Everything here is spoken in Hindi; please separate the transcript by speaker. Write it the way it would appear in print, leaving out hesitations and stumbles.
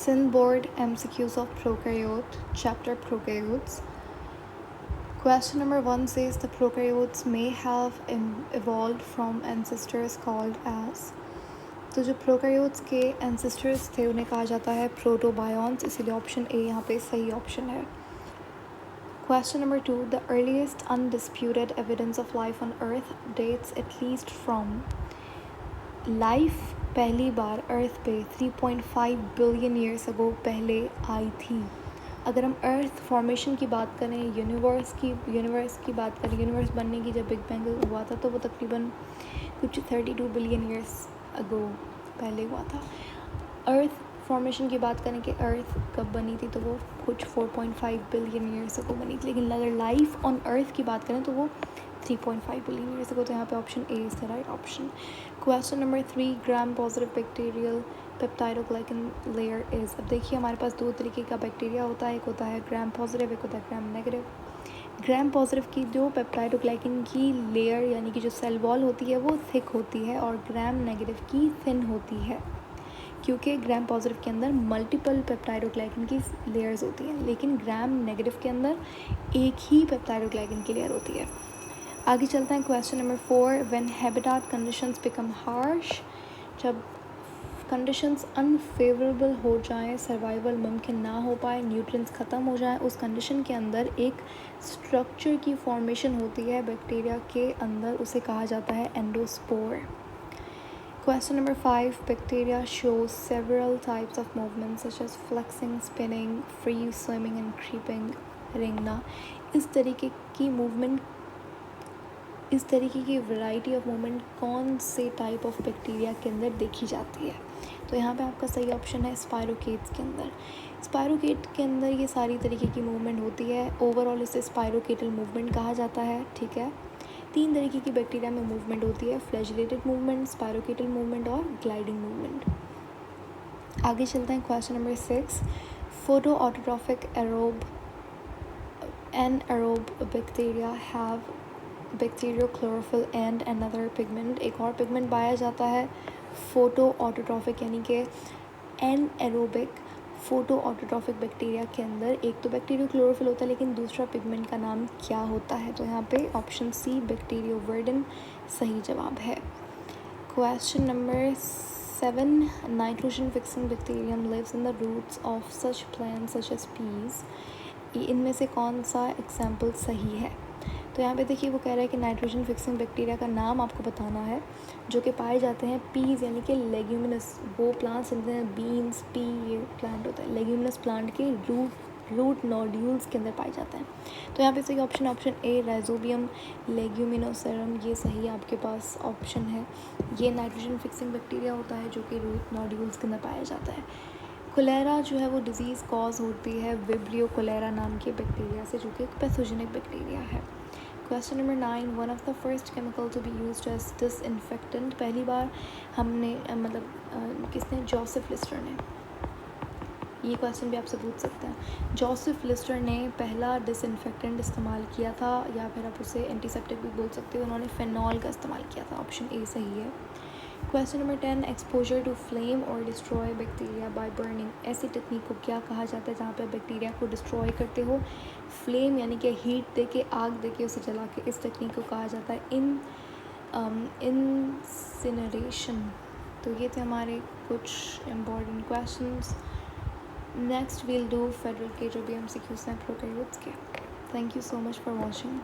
Speaker 1: Sin Board MCQs of Prokaryote, Chapter Prokaryotes. Question number 1 says the prokaryotes may have evolved from ancestors called as. तो जो प्रोकैरियोट्स के एंसेस्टर्स थे उन्हें कहा जाता है प्रोटोबायोन्स, इसीलिए ऑप्शन ए यहाँ पे सही ऑप्शन है. Question number 2, the earliest undisputed evidence of life on earth dates at least from. Life पहली बार अर्थ पे 3.5 बिलियन ईयर्स अगो पहले आई थी. अगर हम अर्थ फॉर्मेशन की बात करें, यूनिवर्स की बात करें, यूनिवर्स बनने की जब बिग बैंग हुआ था तो वो तकरीबन कुछ 32 बिलियन ईयर्स अगो पहले हुआ था. अर्थ फॉर्मेशन की बात करें कि अर्थ कब बनी थी तो वो कुछ 4.5 बिलियन ईयर्स अगो बनी थी. लेकिन अगर लाइफ ऑन अर्थ की बात करें तो वो 3.5 बिलियन ईयर्स अगो. तो यहाँ पे option A is the right option. Question number 3, gram positive bacterial peptidoglycan layer is. अब देखिए हमारे पास दो तरीके का बैक्टीरिया होता है, एक होता है ग्राम पॉजिटिव, एक होता है ग्राम नेगेटिव. ग्राम पॉजिटिव की जो पेप्टाइडोग्लाइकन की लेयर यानी कि जो सेल वॉल होती है वो थिक होती है और ग्राम नेगेटिव की थिन होती है, क्योंकि ग्राम पॉजिटिव के अंदर मल्टीपल पेप्टाइडोग्लाइकन की लेयर्स होती हैं, लेकिन ग्राम नेगेटिव के अंदर एक ही पेप्टाइडोग्लाइकन की लेयर होती है. आगे चलते हैं. Question number 4, when habitat conditions become harsh. जब कंडीशंस अनफेवरेबल हो जाएं, सर्वाइवल मुमकिन ना हो पाए, न्यूट्रिएंट्स ख़त्म हो जाएं, उस कंडीशन के अंदर एक स्ट्रक्चर की फॉर्मेशन होती है बैक्टीरिया के अंदर, उसे कहा जाता है endospore. Question number 5, bacteria show several types of movement such as flexing, spinning, free swimming and creeping, रेंगना. इस तरीके की वैरायटी ऑफ मूवमेंट कौन से टाइप ऑफ बैक्टीरिया के अंदर देखी जाती है. तो यहाँ पे आपका सही ऑप्शन है स्पायरोकेट्स के अंदर. स्पायरोकेट के अंदर ये सारी तरीके की मूवमेंट होती है. ओवरऑल इसे स्पायरोकेटल मूवमेंट कहा जाता है. ठीक है, 3 तरीके की बैक्टीरिया में मूवमेंट होती है, फ्लैजिलेटेड मूवमेंट, स्पायरोकेटल मूवमेंट और ग्लाइडिंग मूवमेंट. आगे चलते हैं. Question number 6, photo autotrophic anaerobe bacteria have bacterio chlorophyll and another pigment. एक और पिगमेंट पाया जाता है फोटो ऑटोट्रॉफिक यानी कि एनएरोबिक फोटो ऑटोट्रॉफिक बैक्टीरिया के अंदर. एक तो बैक्टीरियो क्लोरोफिल होता है, लेकिन दूसरा पिगमेंट का नाम क्या होता है. तो यहाँ पे ऑप्शन सी बैक्टीरियोवर्डिन सही जवाब है. Question number 7, nitrogen fixing bacterium lives in the roots of such plants such as peas. इनमें से कौन सा एग्जाम्पल सही है. तो यहाँ पे देखिए वो कह रहा है कि नाइट्रोजन फिक्सिंग बैक्टीरिया का नाम आपको बताना है जो कि पाए जाते हैं पीज यानी कि लेग्यूमिनस. वो प्लांट्स होते हैं, बीन्स, पी ये प्लांट होता है, लेग्यूमिनस प्लांट के रूट नोड्यूल्स के अंदर पाए जाते हैं. तो यहाँ पे सही ऑप्शन ए राइजोबियम लेग्यूमिनोसेरम, ये सही आपके पास ऑप्शन है. ये नाइट्रोजन फिक्सिंग बैक्टीरिया होता है जो कि रूट नोड्यूल्स के अंदर पाया जाता है. कोलेरा जो है वो डिजीज़ कॉज होती है विब्रियो कोलेरा नाम के बैक्टीरिया से, जो कि एक पैथोजेनिक बैक्टीरिया है. Question number 9, one of the first chemical to be used as disinfectant. पहली बार हमने किसने, जोसेफ लिस्टर ने. ये क्वेश्चन भी आपसे पूछ सकते हैं. जोसेफ लिस्टर ने पहला डिसइंफेक्टेंट इस्तेमाल किया था, या फिर आप उसे एंटीसेप्टिक भी बोल सकते हो. उन्होंने फेनॉल का इस्तेमाल किया था. ऑप्शन ए सही है. Question number 10, exposure to flame और डिस्ट्रॉय बैक्टीरिया बाय बर्निंग. ऐसी टेक्निक को क्या कहा जाता है जहाँ पे बैक्टीरिया को डिस्ट्रॉय करते हो फ्लेम यानी कि हीट दे के, आग दे के, उसे जला के. इस टेक्निक को कहा जाता है इंसिनरेशन. तो ये थे हमारे कुछ important questions. Next we'll do federal के जो भी MCQs हैं प्रोकैरियोट्स के. Thank you so much for watching.